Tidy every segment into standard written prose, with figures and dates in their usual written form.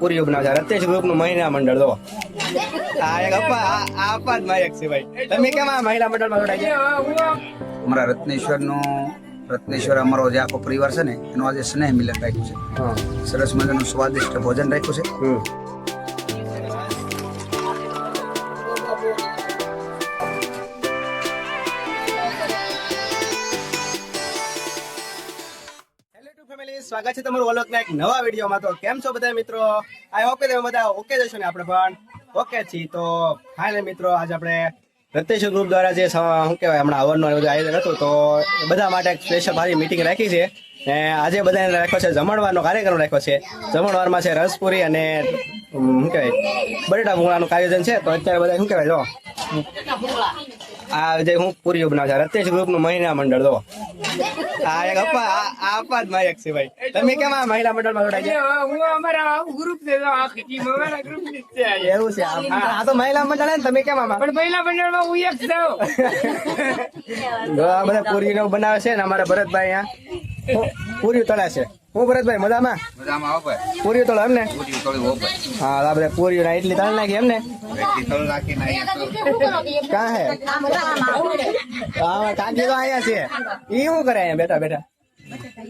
પૂરીઓ બનાવે છે રતેશ ગ્રુપ નું મહિલા મંડળ જો આ એક આપા જ માયક છે ભાઈ. તમે કેમ આ મહિલા મંડળમાં જોડાયા? અમારા રત્નેશ્વર અમારો જે આખો પરિવાર છે ને એનો આજે સ્નેહ મિલન રાખ્યું છે. સરસ મજાનું સ્વાદિષ્ટ ભોજન રાખ્યું છે. સ્વાગત છે તમારું અલગના એક નવા વિડીયોમાં. તો કેમ છો બધા મિત્રો? આઈ હોપ કે તમે બધા ઓકે જશો ને? આપણે પણ ઓકે છીએ. તો ફાઇનલ મિત્રો આજે આપણે રતેશ ગ્રુપ દ્વારા જે શું કહેવાય હમણાં હવનનું આયોજન હતું તો બધા માટે એક સ્પેશિયલ મારી મિટિંગ રાખી છે. ને આજે બધાને રાખ્યો છે જમણવારનો કાર્યક્રમ રાખ્યો છે. જમણવારમાં છે રસપુરી અને શું કહેવાય બટેટા ભૂંગળાનું આયોજન છે. તો અત્યારે બધા શું કહેવાય જો આ જે હું પૂરીઓ બનાવે છે રતેશ ગ્રુપનું મહિલા મંડળ જો આ એક આપા જ માયક છે ભાઈ. તમે કેમ આ મહિલા મંડળમાં જોડાયા? એવું છે? આ તો મહિલા મંડળ ને તમે કેમ આમાં? મહિલા મંડળમાં હું એક છું. બધા પૂરીઓ બનાવે છે ને અમારા ભરતભાઈ અહીંયા પૂરી તળે છે. હું ભરતભાઈ મજામાં? મજામાં આવો ભાઈ. પૂરી તળે એમ ને? પૂરી તળી હો ભાઈ. હા આ બધા પૂરી એટલી તળ નાખી એમ ને? એટલી તળ રાખીને ક્યાં હે કાકી તો આયા છે. ઈ શું કરે અહીંયા બેઠા બેઠા?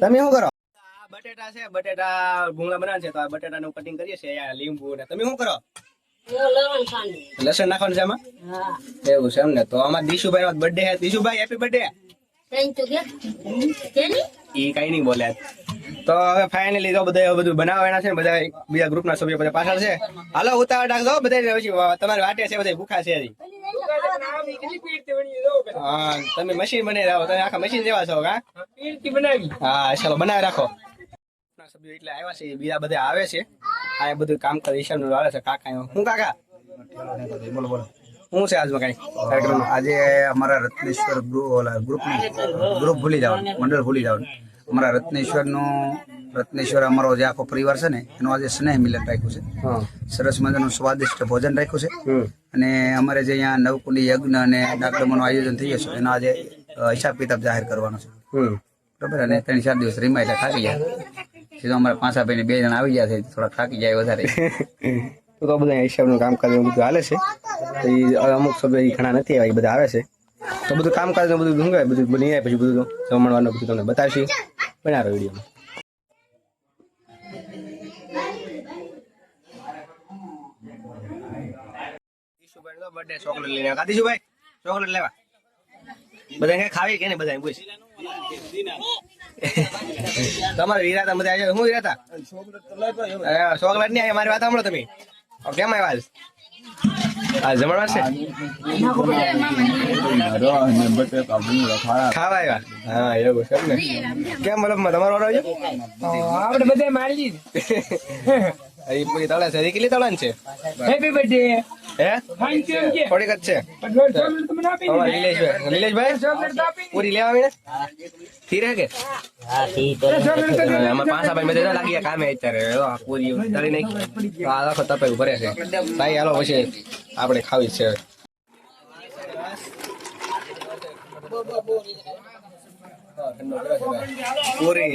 તમે શું કરો? બટેટા છે, બટેટા ભૂંગળા બનાવે છે તો આ બટેટાનું કટિંગ કરીએ છીએ લીંબુ ને. તમે શું કરો? લસણ નાખવાનું છે આમાં? એવું છે એમ ને? તો આમાં દીશુભાઈ નો બર્થડે છે. દીશુભાઈ હેપી બર્થડે. ઈ કઈ નહીં બોલે. તો હવે ફાઇનલી તો બધા બધું બનાવવાના છે ને બધા બીજા ગ્રુપના સભ્યો બધા પાછળ છે. હાલો ઉતાવળ રાખજો બધા પછી તમારી વાટે છે બધા ભૂખા છે હજી. હા તમે મશીન બનાવી રાખો. તમે આખા મશીન જેવા છો કા? હા ચાલો બનાવી રાખો. સભ્યો એટલે આવ્યા છે બીજા બધા આવે છે. આ બધું કામ કરે હિસાબનું આવે છે કાકા. હું કાકા બોલો બોલો શું છે આજમાં કઈ કાર્યક્રમ? આજે અમારા રત્નેશ્વર ગ્રુપ ભૂલી જવાનું, મંડળ ભૂલી જવાનું. અમારા રત્નેશ્વર અમારો જે આખો પરિવાર છે ને એનો આજે સ્નેહ મિલન રાખ્યું છે. સરસ મજાનું સ્વાદિષ્ટ ભોજન રાખ્યું છે. અને અમારે જે અહીંયા નવકુંડી યજ્ઞ અને ડાકડમોનું આયોજન થઈ જશે એનો આજે હિસાબ કિતાબ જાહેર કરવાનો છે. બરાબર. અને 3-4 દિવસ રીમા એટલે થાકી જાય. સીધો અમારા પાંચા ભાઈ 2 જણા આવી ગયા છે થોડા થાકી જાય વધારે. તો બધા હિસાબનું કામ બધું હાલે છે. અમુક સભ્યો ઘણા નથી આવ્યા, બધા આવે છે. તો બધું કામ કાજ બધું શું કહેવાય બધું બની જાય પછી બધું જમણવાનું બધું તમને બતાવશી. બનાવો વિડીયોમાં. બર્થડે ચોકલેટ લઈને આવ્યા. દીશુભાઈ ચોકલેટ લેવા બધા કઈ ખાવી કે નહીં? બધા પૂછ તમારે વીરાતા બધા આવ્યા. શું વીરાતા ચોકલેટ નહીં? મારી વાત સાંભળો તમે. કેમ આવ્યા? આ જમણવાર છે ખાવા આવ્યા? હા એવું છે ને? કેમ મતલબ તમારો ઓર્ડર છે? આપણે બધા મારી પૂરી તળે છે. કેટલી તળાન છે? Happy birthday. હે થોડીક જ છે. નિલેશભાઈ પૂરી લેવા આવીને ખીર હે કે આમાં પાંચા ભાઈ બધા લાગી કામે અત્યારે પૂરી તળી નાખી આ આખો તપે ભરે છે. સાઈ હાલો પછી આપણે ખાવી છે. પૂરી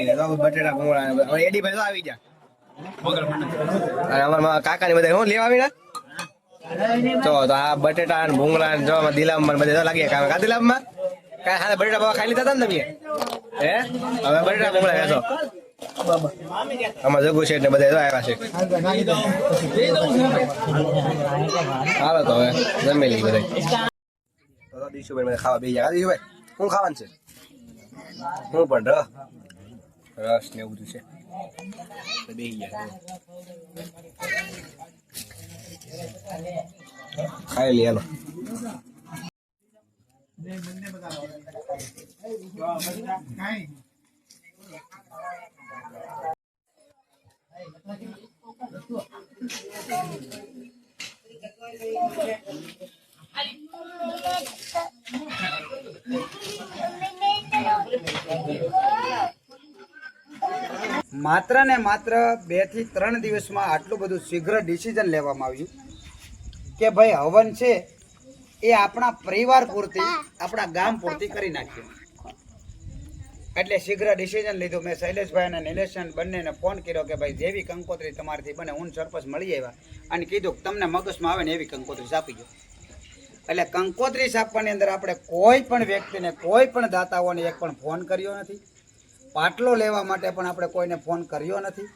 બટેટા ભૂંગળા એડી ભાઈ આવી ગયા. અમારા કાકા ની બધા શું લેવા આવીને તો આ બટેટા ભૂંગળા જો દિલામાં બધા લાગી કામ કા દિલામાં કઈ હા બટેટા બાબા ખાઈ લીધા હતા ને તમે? હે હવે બટેટા ભૂંગળા વેચો. આમાં જગુ છે એટલે બધા આવ્યા છે. હાલો તો હવે જમી લઈ બધા. દીશુભાઈ મને ખાવા બે ગયા. દીશુભાઈ શું ખાવાનું છે? હું પણ રસ ને એવું બધું છે. બે ગયા ખાઈ લે હાલો. માત્ર ને માત્ર 2 થી 3 દિવસમાં આટલું બધું શીઘ્ર ડિસિઝન લેવામાં આવ્યું કે ભાઈ હવન છે એ આપણા પરિવાર પૂરતી આપણા ગામ પૂરતી કરી નાખ્યું. એટલે શીઘ્ર ડિસિઝન લીધું. મેં શૈલેષભાઈ અને નિલેશન બંનેને ફોન કર્યો કે ભાઈ જેવી કંકોત્રી તમારાથી બને, હું સરપંચ મળી આવ્યા અને કીધું કે તમને મગજમાં આવે ને એવી કંકોત્રી છાપી ગયો. એટલે કંકોત્રી છાપવાની અંદર આપણે કોઈ પણ વ્યક્તિને, કોઈ પણ દાતાઓને એક પણ ફોન કર્યો નથી. પાટલો લેવા માટે પણ આપણે કોઈને ફોન કર્યો નથી.